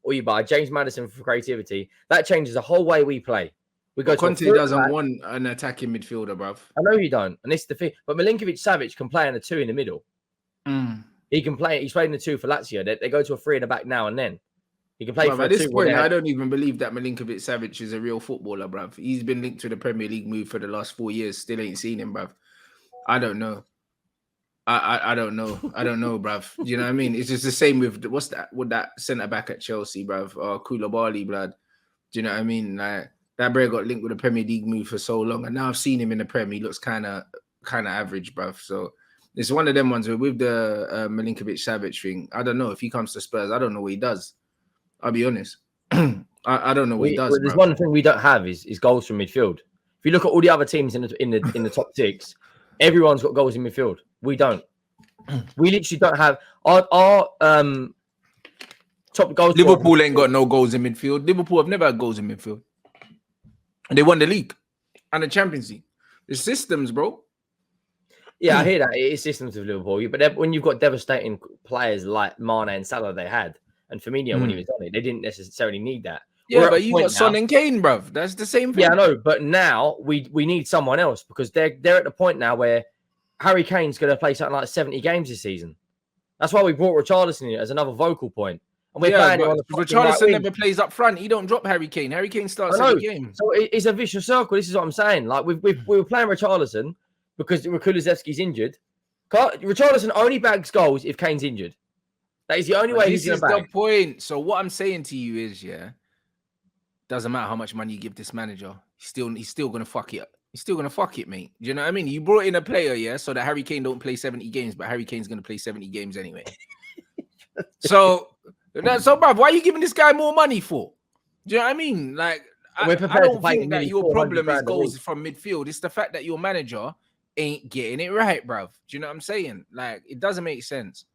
or you buy James Maddison for creativity, that changes the whole way we play. We go to Conte doesn't want an attacking midfielder, bruv. I know you don't, and this is the thing. But Milinkovic-Savic can play in a 2 in the middle. He can play. He's playing the 2 for Lazio. They go to a 3 in the back now and then. He can play for at this 2 point. I don't even believe that Milinkovic-Savic is a real footballer, bruv. He's been linked to the Premier League move for the last 4 years. Still ain't seen him, bruv. I don't know. I don't know. I don't know, bruv. Do you know what I mean? It's just the same with what's that? With that centre back at Chelsea, bruv, or Koulibaly, blood. Do you know what I mean? Like that Bray got linked with the Premier League move for so long, and now I've seen him in the Premier. He looks kind of average, bruv. So it's one of them ones with the Milinkovic-Savic thing. I don't know if he comes to Spurs. I don't know what he does. I'll be honest. I don't know what he does. There's one thing we don't have is goals from midfield. If you look at all the other teams in the top 6, everyone's got goals in midfield. We don't. We literally don't have our top goals. Liverpool ain't got no goals in midfield. Liverpool have never had goals in midfield. And they won the league and the Champions League. The systems, bro. Yeah, I hear that. It is systems of Liverpool. But when you've got devastating players like Mane and Salah they had, and Firmino when he was on it, they didn't necessarily need that. Yeah, but you got Son and Kane, bruv. That's the same thing. Yeah, I know. But now we need someone else because they're at the point now where Harry Kane's going to play something like 70 games this season. That's why we brought Richarlison in as another vocal point. And we're playing on the Richarlison never plays up front. He don't drop Harry Kane. Harry Kane starts every game. So it's a vicious circle. This is what I'm saying. Like we were playing Richarlison because Kulusevski's injured. Richarlison only bags goals if Kane's injured. That is the only way he's going to bag. This is the point. So what I'm saying to you is, doesn't matter how much money you give this manager, he's still going to fuck it. He's still going to fuck it, mate. Do you know what I mean? You brought in a player, so that Harry Kane don't play 70 games, but Harry Kane's going to play 70 games anyway. So, bruv, why are you giving this guy more money for? Do you know what I mean? Like, I don't think that your problem is goals from midfield. It's the fact that your manager ain't getting it right, bruv. Do you know what I'm saying? Like, it doesn't make sense.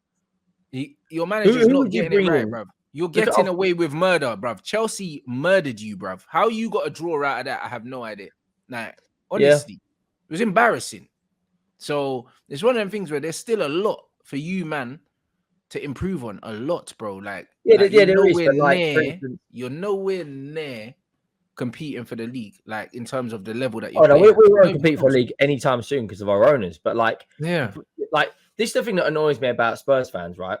Your manager's not getting it right, bruv. You're getting away with murder, bruv. Chelsea murdered you, bruv. How you got a draw out of that, I have no idea. Like, honestly, it was embarrassing. So it's one of them things where there's still a lot for you, man, to improve on. A lot, bro. Like, there is. You're nowhere near competing for the league, like in terms of the level that you're. Oh no, we won't compete for a league anytime soon because of our owners. But like this is the thing that annoys me about Spurs fans, right?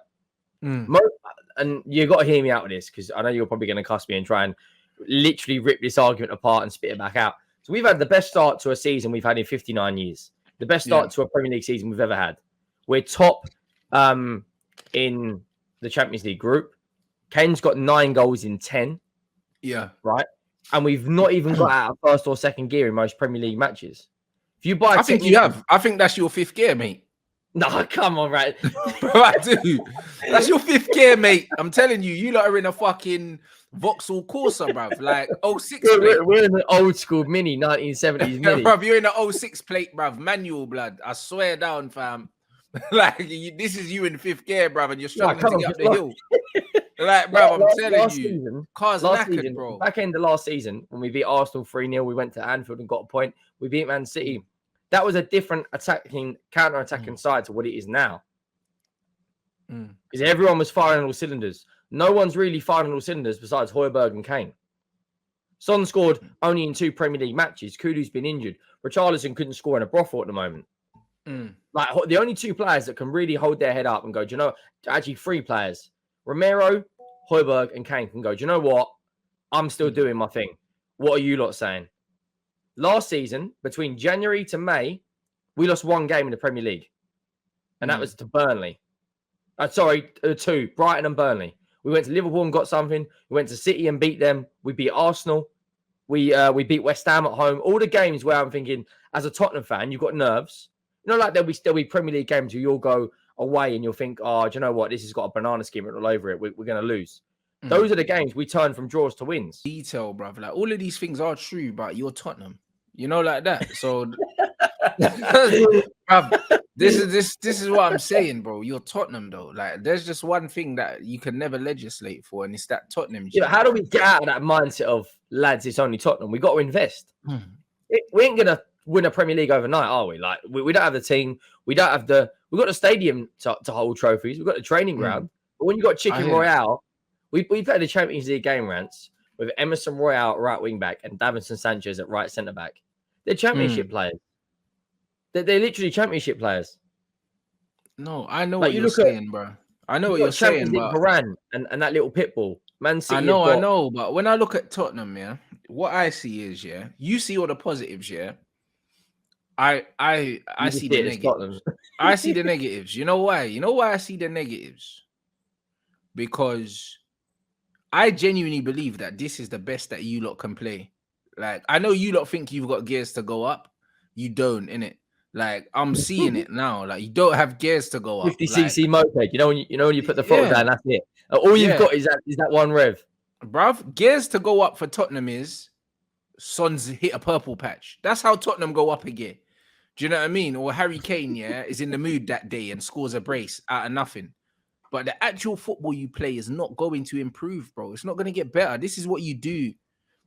And you got to hear me out with this because I know you're probably going to cuss me and try and literally rip this argument apart and spit it back out. So we've had the best start to a season we've had in 59 years. The best start to a Premier League season we've ever had. We're top in the Champions League group. Kane's got 9 goals in 10. Yeah. Right? And we've not even got out of first or second gear in most Premier League matches. If you buy, I think you have. I think that's your 5th gear, mate. No, come on, right? Bro, I do. That's your 5th gear, mate. I'm telling you, you lot are in a fucking Vauxhall Corsa, bruv. Like 06 plate. We're in an old school mini, 1970s mini. Bruv, you're in an 06 plate, bruv. Manual, blood. I swear down, fam. Like, this is you in 5th gear, bruv, and you're struggling to get up the hill. Like, bruv, I'm telling you. Cars knackered, bro. Back end of last season, when we beat Arsenal 3-0, we went to Anfield and got a point. We beat Man City. That was a different counter-attacking side to what it is now. Because everyone was firing on all cylinders. No one's really firing on all cylinders besides Højbjerg and Kane. Son scored only in 2 Premier League matches. Kudu's been injured. Richarlison couldn't score in a brothel at the moment. Like the only 2 players that can really hold their head up and go, do you know, actually 3 players. Romero, Højbjerg, and Kane can go, do you know what? I'm still doing my thing. What are you lot saying? Last season, between January to May, we lost 1 game in the Premier League. And that was to Burnley. 2, Brighton and Burnley. We went to Liverpool and got something. We went to City and beat them. We beat Arsenal. We beat West Ham at home. All the games where I'm thinking, as a Tottenham fan, you've got nerves. You know, like there'll still be Premier League games where you'll go away and you'll think, oh, do you know what? This has got a banana skin all over it. We're going to lose. Those are the games we turn from draws to wins. Detail, bruv. Like, all of these things are true, but you're Tottenham. You know, like that. So, bruv, this is what I'm saying, bro. You're Tottenham, though. Like, there's just one thing that you can never legislate for, and it's that Tottenham. Yeah, how do we get out of that mindset of, lads, it's only Tottenham? We got to invest. We ain't going to win a Premier League overnight, are we? Like, we don't have the team. We've got the stadium to hold trophies. We've got the training ground. But when you've got Chicken Royale, We played a Champions League game, Rants, with Emerson Royale at right wing back and Davinson Sanchez at right centre back. They're Championship players. They're literally Championship players. No, I know Like, what you you're look at saying, bro. I know what you're Champions saying, League but Varane and that little pit bull. Man City I know, but when I look at Tottenham, yeah, what I see is, yeah, you see all the positives, yeah. I see the negatives. I see the negatives. You know why? You know why I see the negatives? Because I genuinely believe that this is the best that you lot can play. Like, I know you lot think you've got gears to go up. You don't, innit? Like, I'm seeing it now. Like, you don't have gears to go up. 50cc moped. You know when you put the throttle Yeah. down, that's it. All you've got is that one rev. Bruv, gears to go up for Tottenham is Son's hit a purple patch. That's how Tottenham go up a gear. Do you know what I mean? Or Harry Kane, yeah, is in the mood that day and scores a brace out of nothing. But the actual football you play is not going to improve, bro. It's not going to get better. This is what you do.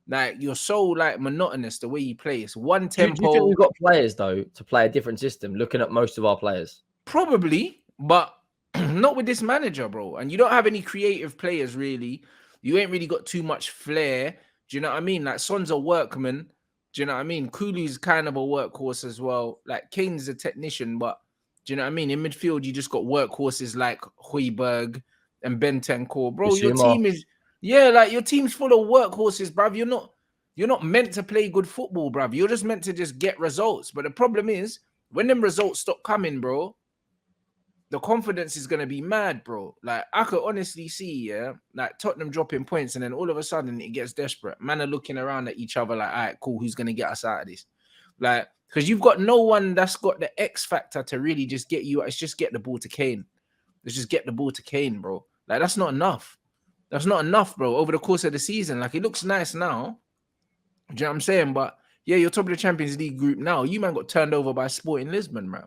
Like, you're so like monotonous the way you play. It's one tempo. Do you think we've got players though to play a different system? Looking at most of our players, probably, but not with this manager, bro. And you don't have any creative players really. You ain't really got too much flair. Do you know what I mean? Like, Son's a workman. Do you know what I mean? Kulu's kind of a workhorse as well. Like, Kane's a technician, but do you know what I mean? In midfield, you just got workhorses like Højbjerg and Bentancur. Bro, your team is, like, your team's full of workhorses, bruv. You're not meant to play good football, bruv. You're just meant to just get results. But the problem is, when them results stop coming, bro, the confidence is going to be mad, bro. Like, I could honestly see, yeah, like Tottenham dropping points and then all of a sudden it gets desperate. Man are looking around at each other like, all right, cool, who's going to get us out of this? Like, because you've got no one that's got the X factor to really just get you. It's just get the ball to Kane. Let's just get the ball to Kane, bro. Like, that's not enough. That's not enough, bro, over the course of the season. Like, it looks nice now. Do you know what I'm saying? But, yeah, you're top of the Champions League group now. You, man, got turned over by Sporting Lisbon, bro.